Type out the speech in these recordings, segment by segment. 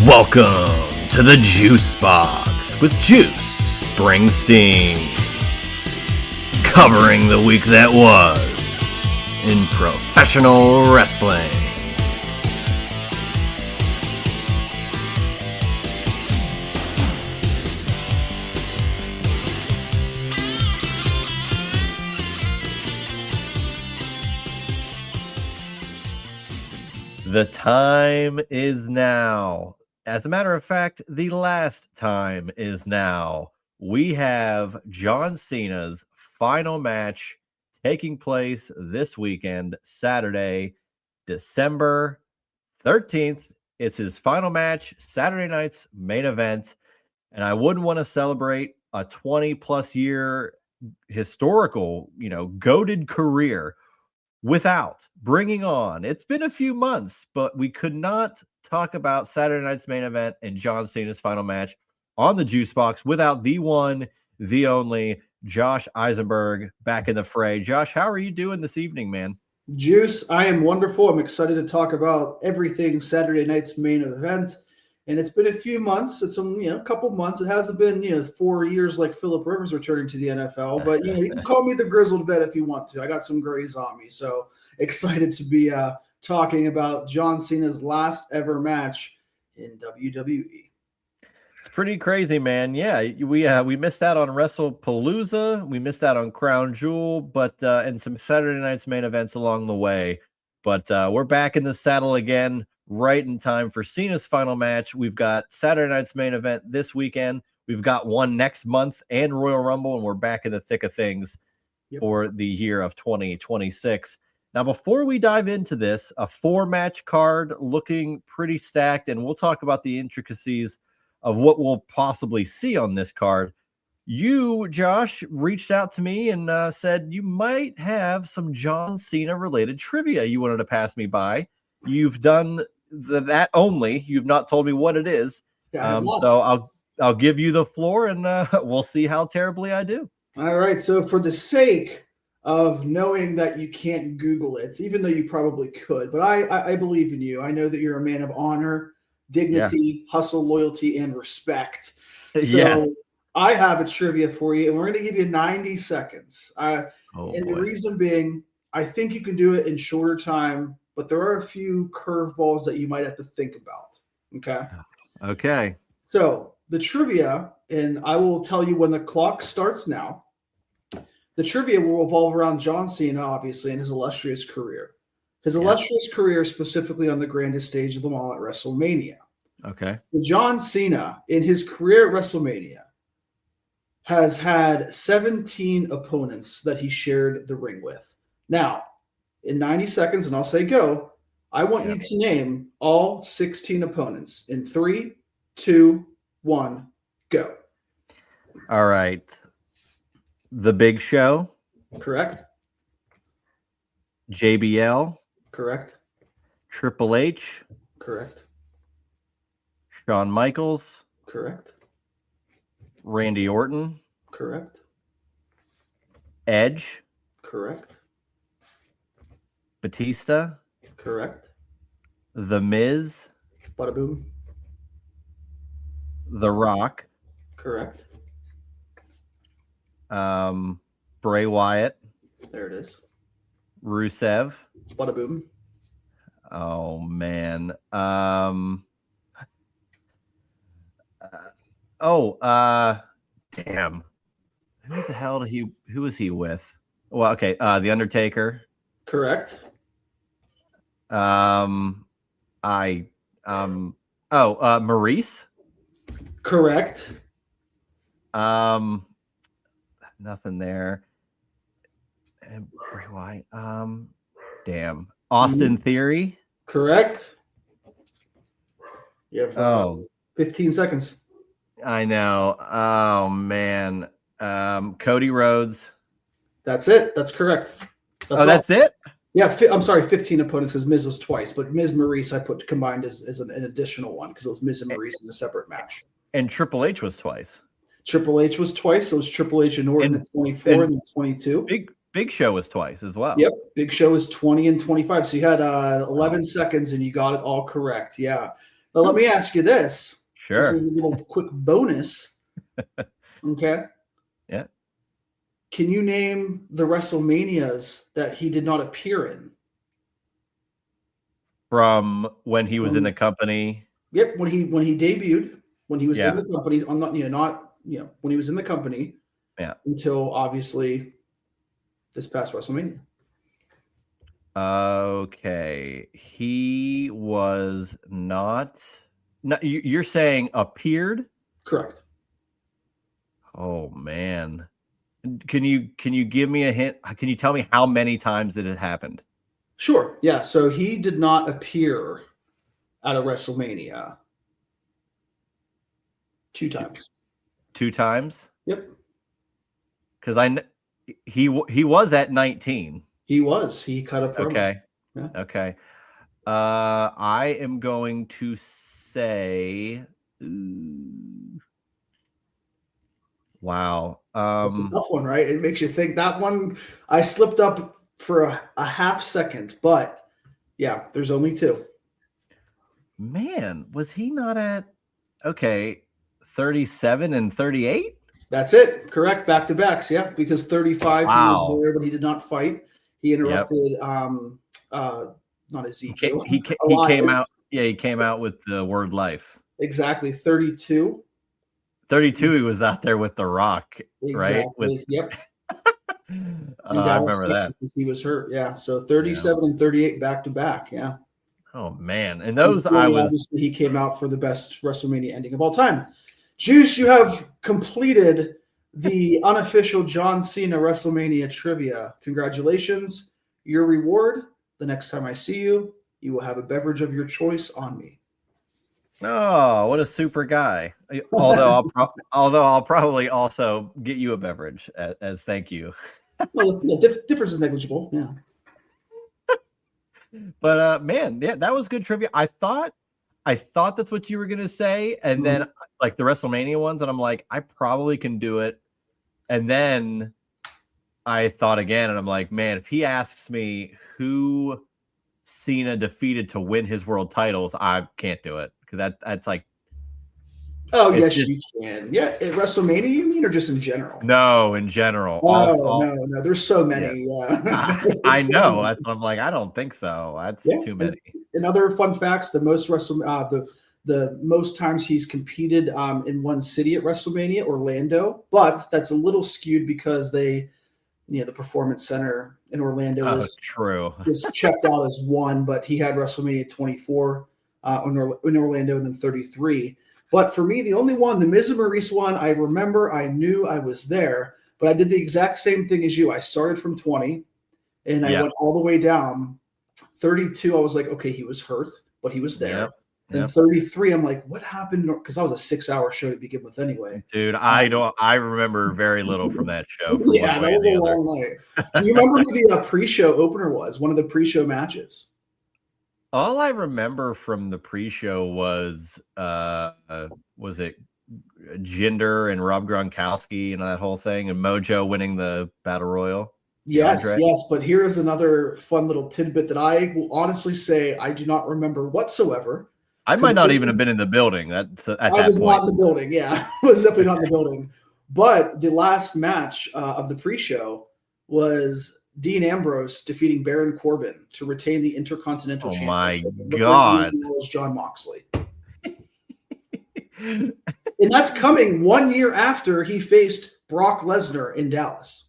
Welcome to the Juice Box with Juice Springsteen, covering the week that was in professional wrestling. The time is now. As a matter of fact, the last time is now. We have John Cena's final match taking place this weekend, Saturday, December 13th. It's his final match, Saturday night's main event. And I wouldn't want to celebrate a 20-plus year historical, goated career without bringing on, it's been a few months, but we could not talk about Saturday night's main event and John Cena's final match on the Juice Box without the one, the only, Josh Isenberg back in the fray. Josh, how are you doing this evening, man? Juice, I am wonderful. I'm excited to talk about everything Saturday night's main event. And it's been a few months. It's a couple months. It hasn't been 4 years like Phillip Rivers returning to the NFL. But you can call me the grizzled vet if you want to. I got some grays on me, so excited to be talking about John Cena's last ever match in WWE. It's pretty crazy, man. Yeah, we missed out on WrestlePalooza. We missed out on Crown Jewel, but and some Saturday night's main events along the way. But we're back in the saddle again, right in time for Cena's final match. We've got Saturday night's main event this weekend. We've got one next month and Royal Rumble, and we're back in the thick of things for the year of 2026. Now, before we dive into this, a 4-match card looking pretty stacked, and we'll talk about the intricacies of what we'll possibly see on this card. You, Josh, reached out to me and said you might have some John Cena-related trivia you wanted to pass me by. You've done that only. You've not told me what it is. So I'll give you the floor, and we'll see how terribly I do. All right. So for the sake of knowing that you can't Google it, even though you probably could, but I believe in you. I know that you're a man of honor, dignity, hustle, loyalty, and respect. So yes. I have a trivia for you, and we're going to give you 90 seconds. The reason being, I think you can do it in shorter time, but there are a few curveballs that you might have to think about. Okay. So the trivia, and I will tell you when the clock starts now. The trivia will revolve around John Cena, obviously, and his illustrious career. His illustrious career specifically on the grandest stage of them all at WrestleMania. Okay. John Cena, in his career at WrestleMania, has had 17 opponents that he shared the ring with. Now, in 90 seconds, and I'll say go, I want you to name all 16 opponents in 3, 2, 1, go. All right. The Big Show. Correct. JBL. Correct. Triple H. Correct. Shawn Michaels. Correct. Randy Orton. Correct. Edge. Correct. Batista. Correct. The Miz. Bada boom. The Rock. Correct. Bray Wyatt. There it is. Rusev. Bada boom. Oh man. Damn. Who the hell who was he with? Well, okay, The Undertaker. Correct. Maurice. Correct. Nothing there. And Bray Wyatt. Damn. Austin Theory. Correct. You have 15 seconds. I know. Oh man. Cody Rhodes. That's it. That's correct. That's it? Yeah, I'm sorry, 15 opponents because Miz was twice, but Miz Maurice I put combined as an additional one because it was Miz and Maurice in a separate match. And Triple H was twice. Triple H was twice. So it was Triple H and Orton at 24 and then 22. Big Show was twice as well. Yep. Big Show was 20 and 25. So you had 11 seconds and you got it all correct. Yeah. But let me ask you this. Sure. Just as a little quick bonus. Okay. Yeah. Can you name the WrestleManias that he did not appear in? From when he was in the company. Yep, when he debuted, when he was in the company, I'm not when he was in the company. Yeah. Until obviously this past WrestleMania. Okay. He was not. No, you're saying appeared? Correct. Oh man. Can you give me a hint? Can you tell me how many times that it happened? Sure. Yeah. So he did not appear at a WrestleMania 2 times. 2 times? Yep. Because he was at 19. He was. He cut a promo. Okay. Yeah. Okay. I am going to say. Wow. It's a tough one, right? It makes you think. That one, I slipped up for a half second, but yeah, there's only 2. Man, was he not at 37 and 38? That's it. Correct. Back to backs. Yeah, because 35 he was there, but he did not fight. He interrupted. Not Ezekiel. He came out. Yeah, he came out with the word life. Exactly. 32. 32. He was out there with The Rock, right? Yep. I remember that. He was hurt. Yeah. So 37 and 38 back to back. Yeah. Oh man, and those obviously he came out for the best WrestleMania ending of all time. Juice, you have completed the unofficial John Cena WrestleMania trivia. Congratulations. Your reward, the next time I see you, you will have a beverage of your choice on me. Oh, what a super guy. Although I'll probably also get you a beverage as thank you. Well, difference is negligible. Yeah. But man, yeah, that was good trivia. I thought that's what you were gonna say, and then like the WrestleMania ones, and I'm like, I probably can do it. And then I thought again, and I'm like, man, if he asks me who Cena defeated to win his world titles, I can't do it because that's like. Oh yes, you can. Yeah, at WrestleMania, you mean, or just in general? No, in general. No. There's so many. Yeah. I know. I'm like, I don't think so. That's too many. And other fun facts: the most the most times he's competed in one city at WrestleMania, Orlando, but that's a little skewed because the Performance Center in Orlando is checked out as 1, but he had WrestleMania 24 in Orlando and then 33. But for me, the only one, the Miz and Maurice one, I remember, I knew I was there, but I did the exact same thing as you. I started from 20 and I went all the way down. 32, I was like, okay, he was hurt, but he was there. And 33, I'm like, what happened? Because that was a 6-hour show to begin with anyway. Dude, I remember very little from that show. Yeah, that was a long night. Do you remember who the pre-show opener was? One of the pre-show matches. All I remember from the pre-show was it Jinder and Rob Gronkowski and that whole thing, and Mojo winning the Battle Royal? Yes. But here's another fun little tidbit that I will honestly say I do not remember whatsoever. I might not even have been in the building. I was not in the building. Yeah, I was definitely not in the building. But the last match of the pre-show was Dean Ambrose defeating Baron Corbin to retain the Intercontinental Championship. Oh my God. Was John Moxley. And that's coming 1 year after he faced Brock Lesnar in Dallas.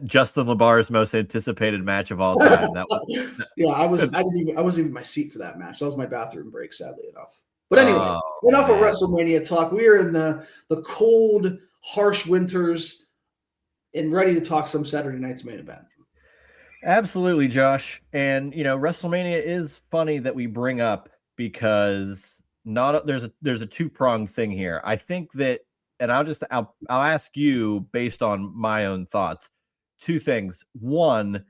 Justin LaBar's most anticipated match of all time. I wasn't even in my seat for that match. That was my bathroom break, sadly enough. But anyway, enough of WrestleMania talk. We are in the cold, harsh winters and ready to talk some Saturday night's main event. Absolutely, Josh. And WrestleMania is funny that we bring up because there's a two-pronged thing here. I think that, and I'll ask you based on my own thoughts. 2 things. One,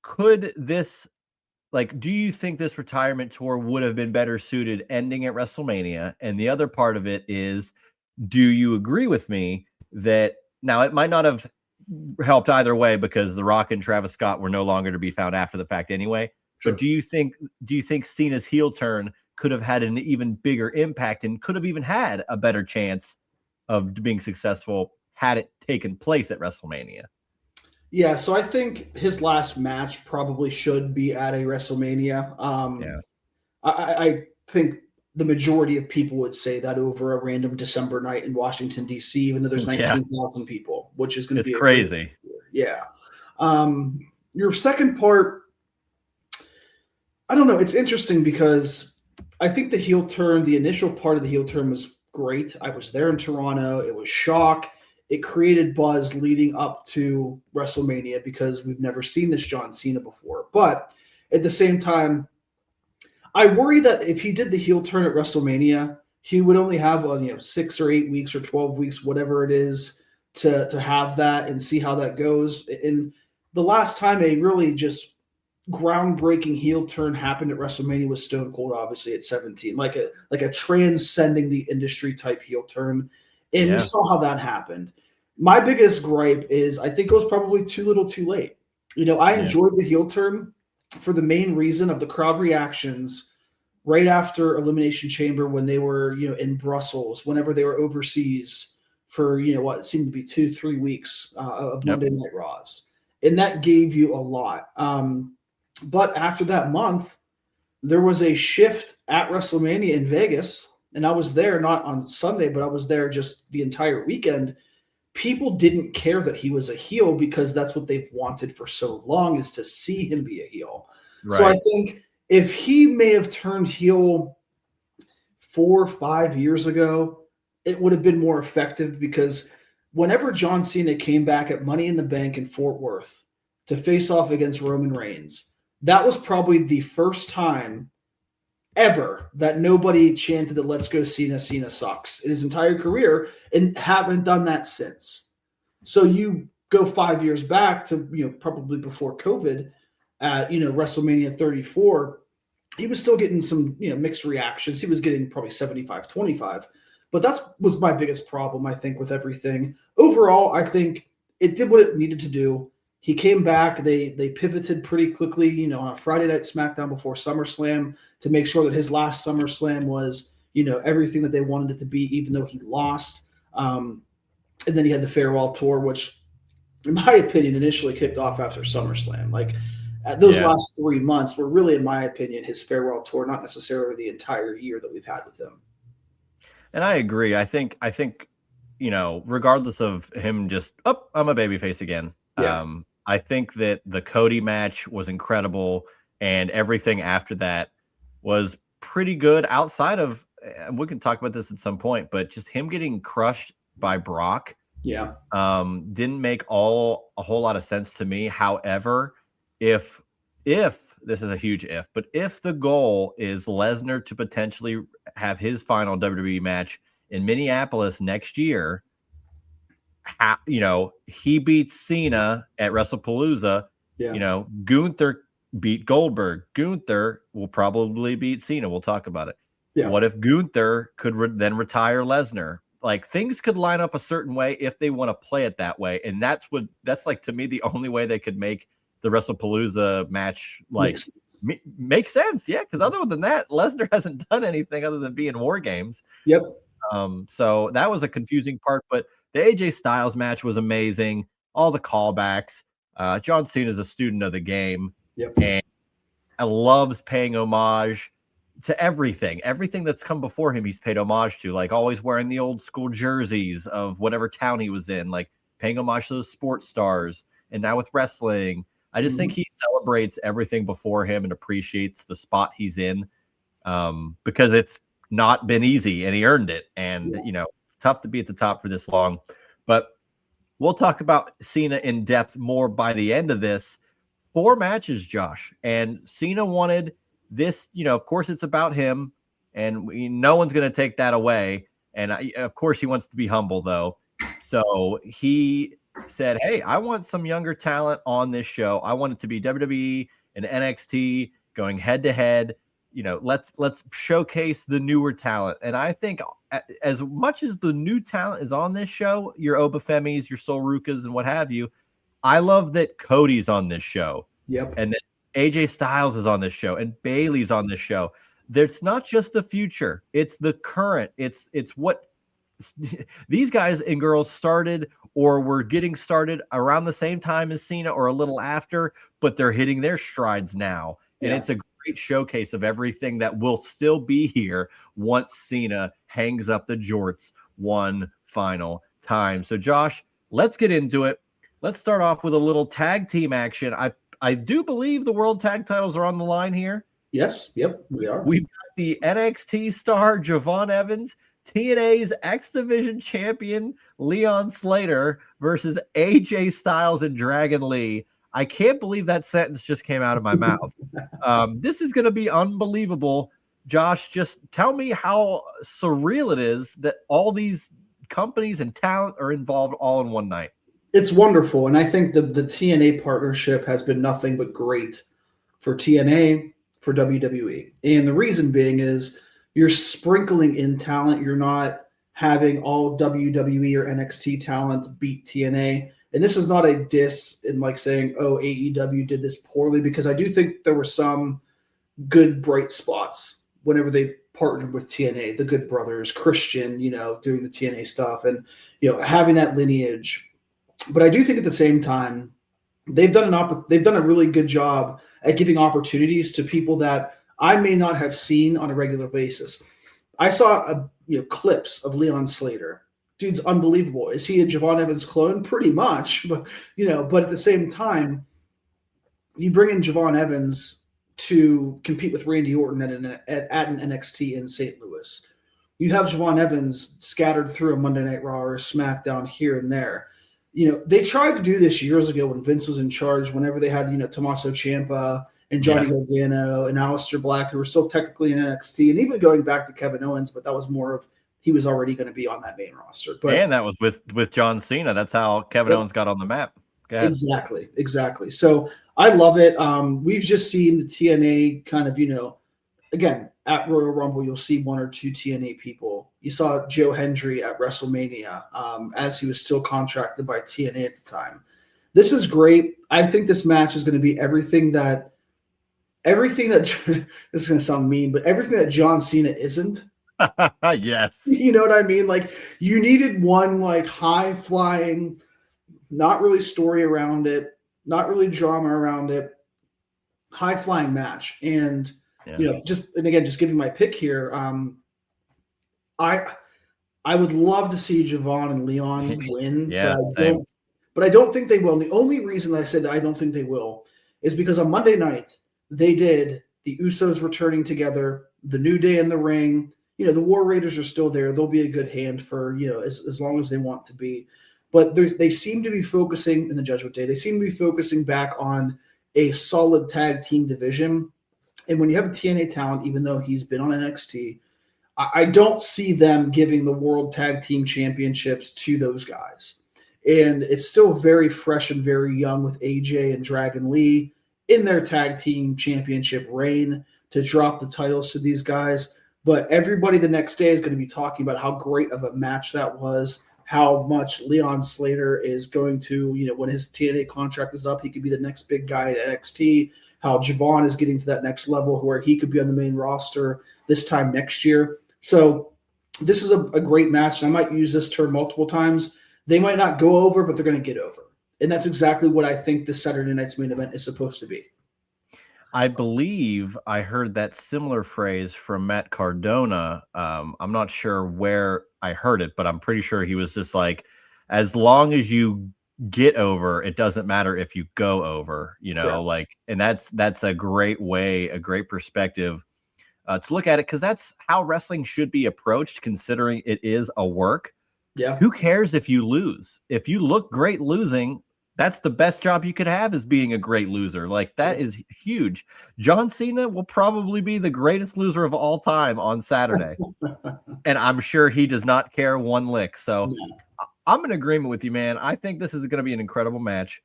could this, do you think this retirement tour would have been better suited ending at WrestleMania? And the other part of it is, do you agree with me that now it might not have helped either way because The Rock and Travis Scott were no longer to be found after the fact anyway? Sure. But do you think Cena's heel turn could have had an even bigger impact and could have even had a better chance of being successful had it taken place at WrestleMania. Yeah, so I think his last match probably should be at a WrestleMania. I think the majority of people would say that over a random December night in Washington, D.C., even though there's 19,000 people, which is going to be crazy. Yeah. Your second part, I don't know. It's interesting because I think the initial part of the heel turn was great. I was there in Toronto. It was shock. It created buzz leading up to WrestleMania because we've never seen this John Cena before. But at the same time, I worry that if he did the heel turn at WrestleMania, he would only have 6 or 8 weeks or 12 weeks, whatever it is, to have that and see how that goes. And the last time a really just groundbreaking heel turn happened at WrestleMania was Stone Cold, obviously at 17, like a transcending the industry type heel turn. And we saw how that happened. My biggest gripe is I think it was probably too little too late. I enjoyed the heel turn for the main reason of the crowd reactions right after Elimination Chamber when they were, in Brussels, whenever they were overseas for, what seemed to be 2-3 weeks of Monday Night Raws. And that gave you a lot. But after that month, there was a shift at WrestleMania in Vegas. And I was there not on Sunday, but I was there just the entire weekend. People didn't care that he was a heel because that's what they've wanted for so long, is to see him be a heel. Right. So I think if he may have turned heel 4 or 5 years ago, it would have been more effective, because whenever John Cena came back at Money in the Bank in Fort Worth to face off against Roman Reigns, that was probably the first time ever that nobody chanted that "Let's go Cena, Cena sucks" in his entire career, and haven't done that since. So you go 5 years back to, probably before COVID at, WrestleMania 34, he was still getting some, mixed reactions. He was getting probably 75-25, but that was my biggest problem, I think, with everything. Overall, I think it did what it needed to do. He came back. They pivoted pretty quickly, on a Friday Night SmackDown before SummerSlam to make sure that his last SummerSlam was, everything that they wanted it to be, even though he lost. And then he had the farewell tour, which, in my opinion, initially kicked off after SummerSlam. Like, those last 3 months were really, in my opinion, his farewell tour, not necessarily the entire year that we've had with him. And I agree. I think, regardless of him just, I'm a babyface again. Yeah. I think that the Cody match was incredible, and everything after that was pretty good outside of, and we can talk about this at some point, but just him getting crushed by Brock. Yeah. Didn't make a whole lot of sense to me. However, if this is a huge if, but if the goal is Lesnar to potentially have his final WWE match in Minneapolis next year, he beats Cena at WrestlePalooza. Yeah. Gunther beat Goldberg. Gunther will probably beat Cena. We'll talk about it. Yeah. What if Gunther could then retire Lesnar? Like, things could line up a certain way if they want to play it that way. And that's like, to me, the only way they could make the WrestlePalooza match make sense. Yeah. Because other than that, Lesnar hasn't done anything other than be in War Games. Yep. So that was a confusing part, but the AJ Styles match was amazing. All the callbacks. John Cena is a student of the game. Yep. And loves paying homage to everything. Everything that's come before him, he's paid homage to, like always wearing the old school jerseys of whatever town he was in, like paying homage to those sports stars. And now with wrestling, I just think he celebrates everything before him and appreciates the spot he's in, because it's not been easy and he earned it. And, it's tough to be at the top for this long. But we'll talk about Cena in depth more by the end of this. 4 matches, Josh. And Cena wanted this, of course it's about him, and no one's going to take that away. And of course he wants to be humble, though. So he said, hey, I want some younger talent on this show. I want it to be WWE and NXT going head to head. Let's showcase the newer talent. And I think as much as the new talent is on this show, your Obafemis, your Sol Rukas, and what have you, I love that Cody's on this show. Yep. And that AJ Styles is on this show and Bayley's on this show. There's not just the future, it's the current. It's what these guys and girls started or were getting started around the same time as Cena or a little after, but they're hitting their strides now. And it's a great showcase of everything that will still be here once Cena hangs up the jorts one final time. So, Josh, let's get into it. Let's start off with a little tag team action. I do believe the world tag titles are on the line here. Yes. Yep. We are. We've got the NXT star Javon Evans, TNA's X Division champion Leon Slater versus AJ Styles and Dragon Lee. I can't believe that sentence just came out of my mouth. This is going to be unbelievable. Josh, just tell me how surreal it is that all these companies and talent are involved all in one night. It's wonderful. And I think the TNA partnership has been nothing but great for TNA, for WWE. And the reason being is you're sprinkling in talent. You're not having all WWE or NXT talent beat TNA. And this is not a diss in like saying, oh, AEW did this poorly, because I do think there were some good bright spots whenever they partnered with TNA, the Good Brothers, Christian, doing the TNA stuff and, having that lineage. But I do think at the same time, they've done a really good job at giving opportunities to people that I may not have seen on a regular basis. I saw clips of Leon Slater. Dude's unbelievable. Is he a Javon Evans clone? Pretty much, but at the same time, you bring in Javon Evans to compete with Randy Orton at an NXT in St. Louis. You have Javon Evans scattered through a Monday Night Raw or a SmackDown here and there. They tried to do this years ago when Vince was in charge, whenever they had, Tommaso Ciampa and Johnny Gargano and Aleister Black, who were still technically in NXT, and even going back to Kevin Owens, but that was more of he was already going to be on that main roster. And that was with John Cena. That's how Kevin Owens got on the map. Exactly. So I love it. We've just seen the TNA kind of, again, at Royal Rumble, you'll see one or two TNA people. You saw Joe Hendry at WrestleMania as he was still contracted by TNA at the time. This is great. I think this match is going to be everything that this is going to sound mean, but everything that John Cena isn't. Yes. You know what I mean? Like, you needed one like high flying, not really story around it, not really drama around it, high flying match. And just giving my pick here. I would love to see Javon and Leon win, but I don't think they will. And the only reason I said that I don't think they will is because on Monday night they did the Usos returning together, the New Day in the ring. The War Raiders are still there. They'll be a good hand for as long as they want to be. But they seem to be focusing in the Judgment Day. They seem to be focusing back on a solid tag team division. And when you have a TNA talent, even though he's been on NXT, I don't see them giving the World Tag Team Championships to those guys. And it's still very fresh and very young with AJ and Dragon Lee in their tag team championship reign to drop the titles to these guys. But everybody the next day is going to be talking about how great of a match that was, how much Leon Slater is going to, when his TNA contract is up, he could be the next big guy at NXT, how Javon is getting to that next level where he could be on the main roster this time next year. So this is a great match. And I might use this term multiple times. They might not go over, but they're going to get over. And that's exactly what I think this Saturday night's main event is supposed to be. I believe I heard that similar phrase from Matt Cardona. I'm not sure where I heard it, but I'm pretty sure he was just like, as long as you get over, it doesn't matter if you go over, and that's a great way, a great perspective to look at it, because that's how wrestling should be approached, considering it is a work. Yeah. Who cares if you lose? If you look great losing, that's the best job you could have, is being a great loser. Like, that is huge. John Cena will probably be the greatest loser of all time on Saturday. And I'm sure he does not care one lick. So I'm in agreement with you, man. I think this is going to be an incredible match.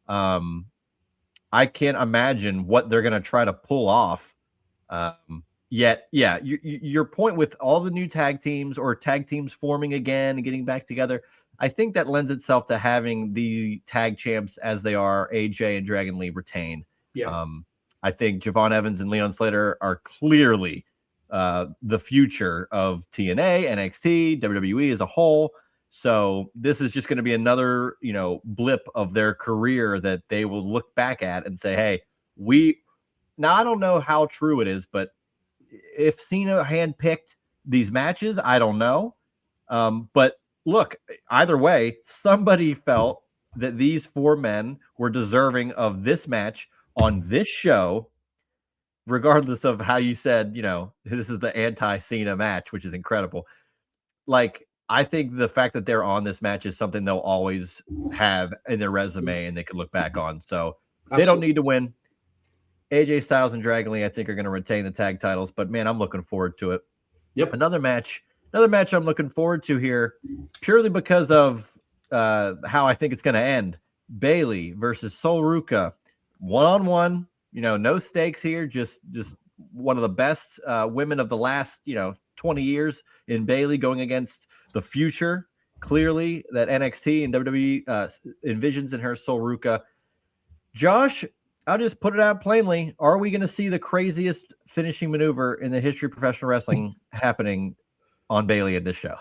I can't imagine what they're going to try to pull off. Your point with all the new tag teams or tag teams forming again and getting back together, I think that lends itself to having the tag champs as they are, AJ and Dragon Lee, retain. Yeah. I think Javon Evans and Leon Slater are clearly the future of TNA, NXT, WWE as a whole. So this is just going to be another, blip of their career that they will look back at and say, hey, now I don't know how true it is, but if Cena handpicked these matches, I don't know. But look, either way, somebody felt that these 4 men were deserving of this match on this show, regardless of how you said, this is the anti-Cena match, which is incredible. Like, I think the fact that they're on this match is something they'll always have in their resume and they can look back on. So They don't need to win. AJ Styles and Dragon Lee, I think, are going to retain the tag titles, but man, I'm looking forward to it. Yep. Another match I'm looking forward to here, purely because of how I think it's going to end. Bayley versus Sol Ruca, 1-on-1. No stakes here. Just one of the best women of the last 20 years in Bayley going against the future. Clearly, that NXT and WWE envisions in her, Sol Ruca. Josh, I'll just put it out plainly. Are we going to see the craziest finishing maneuver in the history of professional wrestling happening on Bayley at this show?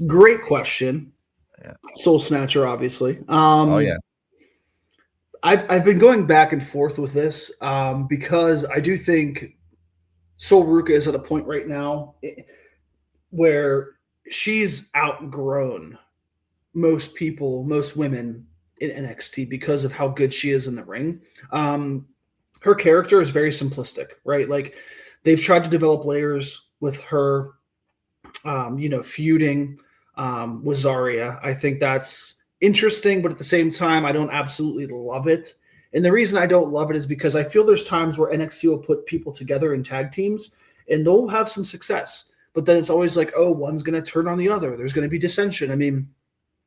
Great question. Yeah. Soul Snatcher, obviously. Oh, yeah. I've been going back and forth with this because I do think Sol Ruca is at a point right now where she's outgrown most people, most women in NXT because of how good she is in the ring. Her character is very simplistic, right? Like, they've tried to develop layers with her, feuding with Zarya. I think that's interesting, but at the same time, I don't absolutely love it. And the reason I don't love it is because I feel there's times where NXT will put people together in tag teams and they'll have some success. But then it's always like, oh, one's going to turn on the other. There's going to be dissension. I mean,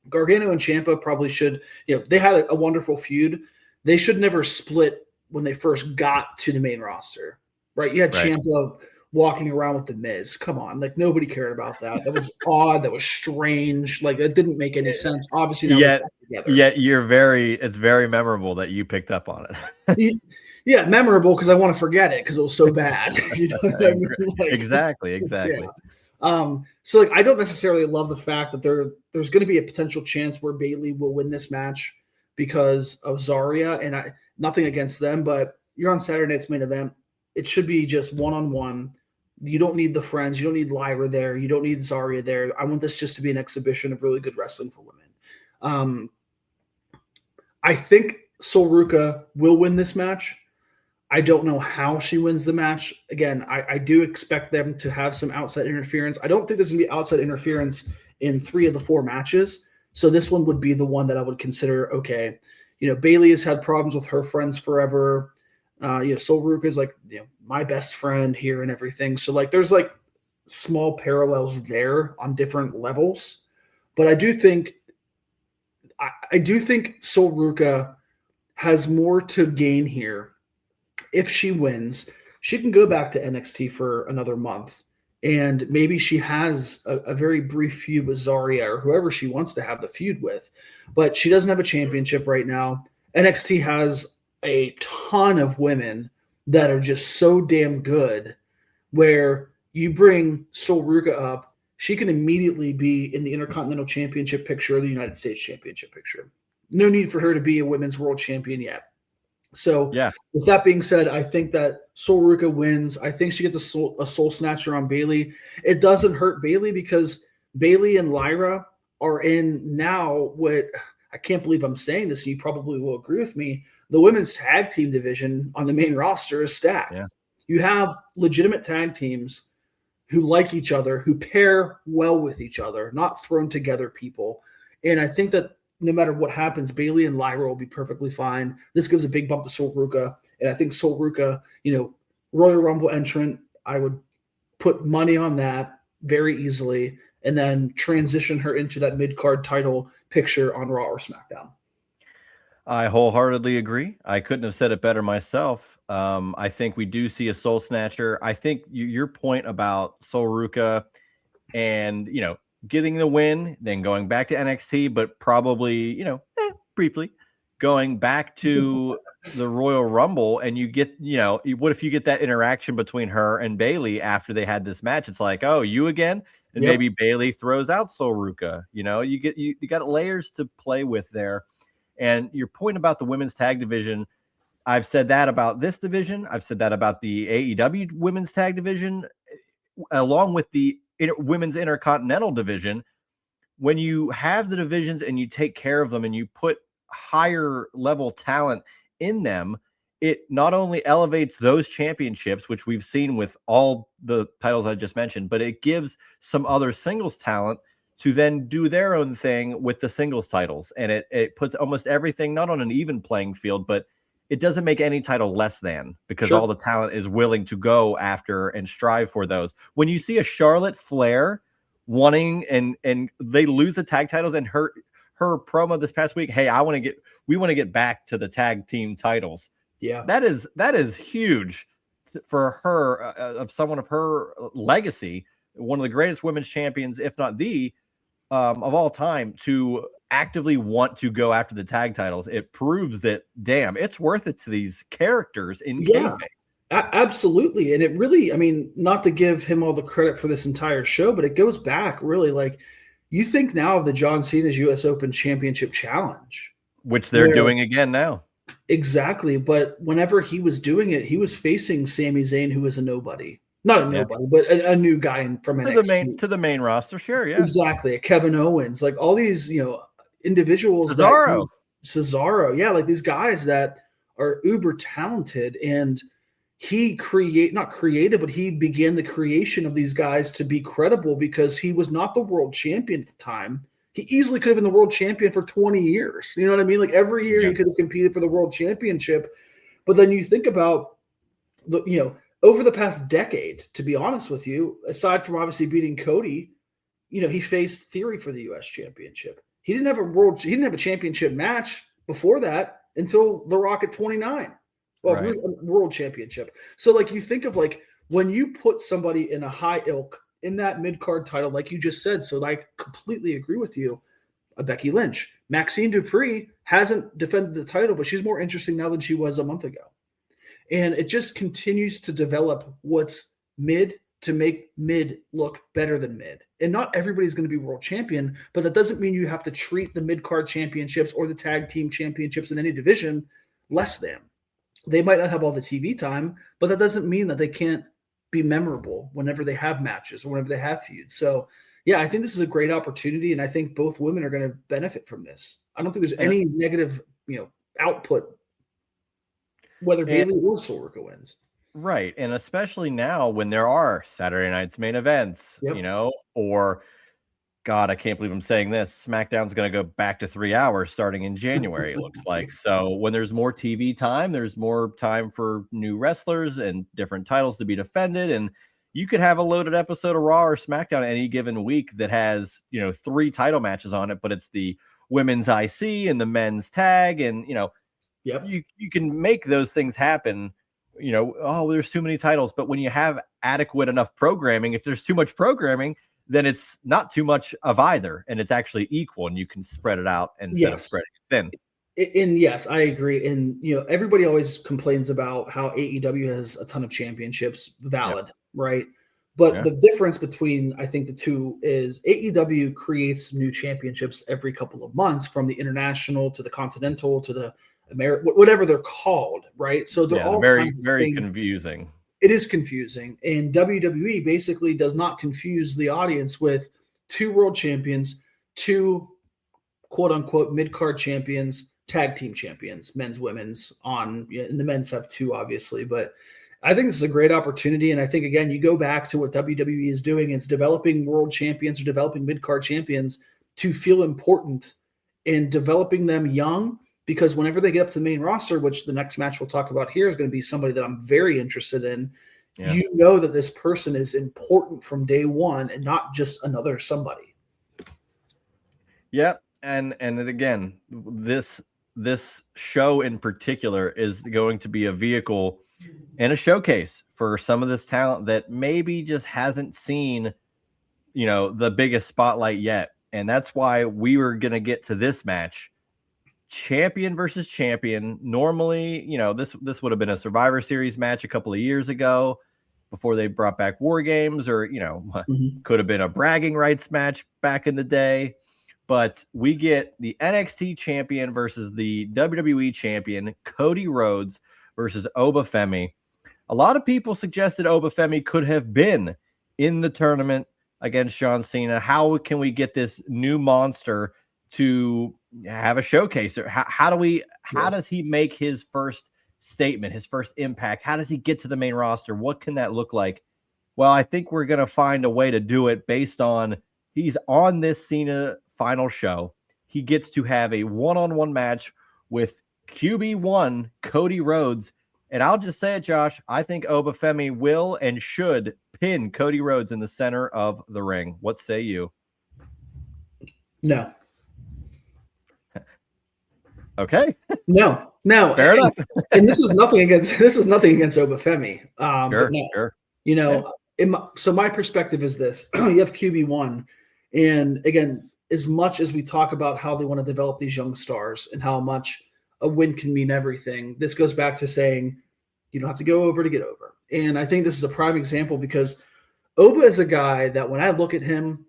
Gargano and Ciampa probably should, they had a wonderful feud. They should never split when they first got to the main roster, right? You had Ciampa walking around with the Miz. Come on, like, nobody cared about that. That was odd. That was strange. Like, that didn't make any sense. Obviously, yet it's very memorable that you picked up on it. Yeah, memorable because I want to forget it because it was so bad. You know what I mean? Like, exactly. Yeah. So, like, I don't necessarily love the fact that there's going to be a potential chance where Bayley will win this match because of Zarya, and nothing against them, but you're on Saturday night's main event. It should be just one-on-one. You don't need the friends. You don't need Lyra there. You don't need Zarya there. I want this just to be an exhibition of really good wrestling for women. I think Sol Ruca will win this match. I don't know how she wins the match. Again, I do expect them to have some outside interference. I don't think there's going to be outside interference in 3 of the 4 matches. So this one would be the one that I would consider, okay, Bayley has had problems with her friends forever. Sol Ruca is like, my best friend here and everything. So, like, there's like small parallels there on different levels. But I do think Sol Ruca has more to gain here. If she wins, she can go back to NXT for another month. And maybe she has a very brief feud with Zarya or whoever she wants to have the feud with. But she doesn't have a championship right now. NXT has a ton of women that are just so damn good where you bring Sol Ruca up, she can immediately be in the Intercontinental Championship picture or the United States Championship picture. No need for her to be a women's world champion yet. So, with that being said, I think that Sol Ruca wins. I think she gets a soul snatcher on Bayley. It doesn't hurt Bayley because Bayley and Lyra are in now what I can't believe I'm saying this. You probably will agree with me. The women's tag team division on the main roster is stacked. Yeah. You have legitimate tag teams who like each other, who pair well with each other, not thrown together people. And I think that no matter what happens, Bayley and Lyra will be perfectly fine. This gives a big bump to Sol Ruca. And I think Sol Ruca, Royal Rumble entrant, I would put money on that very easily and then transition her into that mid-card title picture on Raw or SmackDown. I wholeheartedly agree. I couldn't have said it better myself. I think we do see a soul snatcher. I think your point about Sol Ruca and, getting the win, then going back to NXT, but probably, briefly going back to the Royal Rumble, and you get, what if you get that interaction between her and Bayley after they had this match? It's like, oh, you again? And maybe Bayley throws out Soruka. You got layers to play with there. And your point about the women's tag division, I've said that about this division. I've said that about the AEW women's tag division, along with the women's intercontinental division. When you have the divisions and you take care of them and you put higher level talent in them, it not only elevates those championships, which we've seen with all the titles I just mentioned, but it gives some other singles talent to then do their own thing with the singles titles. And it puts almost everything not on an even playing field, but it doesn't make any title less than, because all the talent is willing to go after and strive for those. When you see a Charlotte Flair wanting and they lose the tag titles, and her promo this past week, hey, we want to get back to the tag team titles. Yeah, that is huge for her, of someone of her legacy, one of the greatest women's champions, if not the of all time, to actively want to go after the tag titles. It proves that, damn, it's worth it to these characters in kayfabe. Absolutely. And it really, I mean, not to give him all the credit for this entire show, but it goes back really, like, you think now of the John Cena's US Open Championship Challenge, which they're doing again now. Exactly. But whenever he was doing it, he was facing Sami Zayn, who was a nobody. Not a nobody, but a new guy from NXT. To the main roster, sure, yeah. Exactly. Kevin Owens, like all these, individuals. Cesaro, yeah, like these guys that are uber talented, and he he began the creation of these guys to be credible, because he was not the world champion at the time. He easily could have been the world champion for 20 years. You know what I mean? Like every year he could have competed for the world championship. But then you think about over the past decade, to be honest with you, aside from obviously beating Cody, he faced Theory for the US championship. He didn't have a championship match before that until The Rock at 29. Well, world championship. So like you think of like when you put somebody in a high ilk in that mid-card title, like you just said, so I completely agree with you. Becky Lynch, Maxine Dupree hasn't defended the title, but she's more interesting now than she was a month ago. And it just continues to develop what's mid to make mid look better than mid. And not everybody's going to be world champion, but that doesn't mean you have to treat the mid-card championships or the tag team championships in any division less than. They might not have all the TV time, but that doesn't mean that they can't be memorable whenever they have matches or whenever they have feuds. So, yeah, I think this is a great opportunity, and I think both women are going to benefit from this. I don't think there's any negative, output, whether Bayley or Soruka wins. Right, and especially now when there are Saturday night's main events, or, God, I can't believe I'm saying this, SmackDown's going to go back to 3 hours starting in January, it looks like. So when there's more TV time, there's more time for new wrestlers and different titles to be defended. And you could have a loaded episode of Raw or SmackDown any given week that has, 3 title matches on it, but it's the women's IC and the men's tag. And, you can make those things happen. There's too many titles. But when you have adequate enough programming, if there's too much programming, then it's not too much of either, and it's actually equal, and you can spread it out instead of spreading it thin. And yes, I agree. And everybody always complains about how AEW has a ton of championships, valid, right? But the difference between, I think, the two is AEW creates new championships every couple of months, from the international to the continental to the whatever they're called, right? So they're all very, very confusing. It is confusing, and WWE basically does not confuse the audience with 2 world champions, 2 quote-unquote mid-card champions, tag team champions, men's, women's, and the men's have 2, obviously. But I think this is a great opportunity, and I think, again, you go back to what WWE is doing. It's developing world champions or developing mid-card champions to feel important and developing them young, because whenever they get up to the main roster, which the next match we'll talk about here is going to be somebody that I'm very interested in, you know that this person is important from day one and not just another somebody. Yep. And again, this show in particular is going to be a vehicle and a showcase for some of this talent that maybe just hasn't seen, the biggest spotlight yet. And that's why we were going to get to this match champion versus champion. Normally, you know, this would have been a Survivor Series match a couple of years ago before they brought back War Games, or, you know, could have been a bragging rights match back in the day. But we get the NXT champion versus the WWE champion, Cody Rhodes versus Obafemi. A lot of people suggested Obafemi could have been in the tournament against John Cena. How can we get this new monster to have a showcase? How does he make his first statement, his first impact? How does he get to the main roster? What can that look like? Well, I think we're going to find a way to do it based on he's on this Cena final show. He gets to have a one-on-one match with QB1 Cody Rhodes. And I'll just say it, Josh, I think Obafemi will and should pin Cody Rhodes in the center of the ring. What say you? No. Okay. No. Fair enough. And this is nothing against Obafemi. Sure, but no, sure. You know, so my perspective is this: you have QB1, and again, as much as we talk about how they want to develop these young stars and how much a win can mean everything, this goes back to saying you don't have to go over to get over. And I think this is a prime example because Oba is a guy that when I look at him,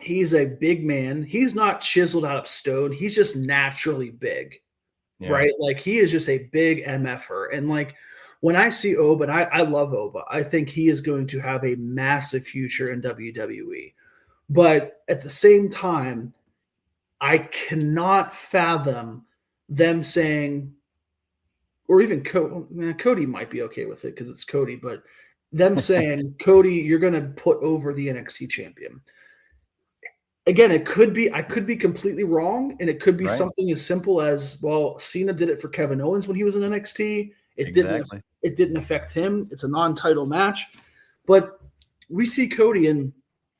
he's a big man. He's not chiseled out of stone. He's just naturally big, right? Like he is just a big MFer. And like when I see Oba, and I love Oba, I think he is going to have a massive future in WWE. But at the same time, I cannot fathom them saying, or even Cody might be okay with it because it's Cody, but them saying, Cody, you're going to put over the NXT champion. Again, I could be completely wrong, and it could be something as simple as, well, Cena did it for Kevin Owens when he was in NXT. It didn't affect him. It's a non-title match. But we see Cody, and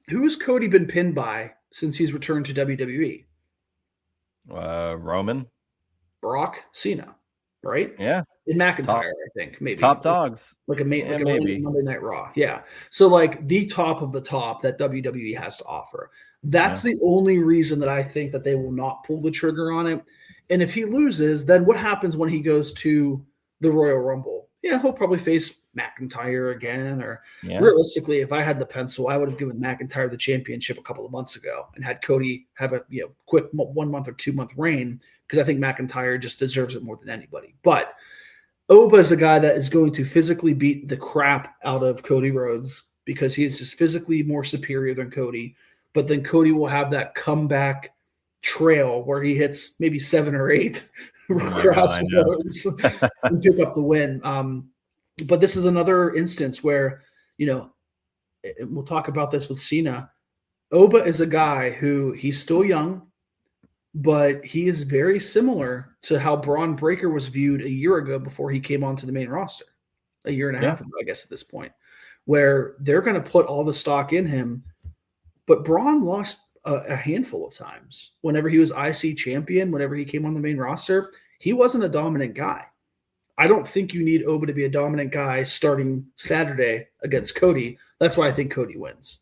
who's Cody been pinned by since he's returned to WWE? Roman, Brock, Cena, right? Yeah. In McIntyre, I think maybe top dogs, like a maybe Monday Night Raw. Yeah. So like the top of the top that WWE has to offer. That's the only reason that I think that they will not pull the trigger on it. And if he loses, then what happens when he goes to the Royal Rumble? Yeah, he'll probably face McIntyre again. Or realistically, if I had the pencil, I would have given McIntyre the championship a couple of months ago and had Cody have a quick 1 month or 2 month reign, because I think McIntyre just deserves it more than anybody. But Oba is a guy that is going to physically beat the crap out of Cody Rhodes because he's just physically more superior than Cody. But then Cody will have that comeback trail where he hits maybe 7 or 8 crossroads and pick up the win. But this is another instance where, we'll talk about this with Cena. Oba is a guy who he's still young, but he is very similar to how Braun Breaker was viewed a year ago before he came onto the main roster, a year and a half ago, I guess, at this point, where they're going to put all the stock in him. But Braun lost a handful of times. Whenever he was IC champion, whenever he came on the main roster, he wasn't a dominant guy. I don't think you need Oba to be a dominant guy starting Saturday against Cody. That's why I think Cody wins.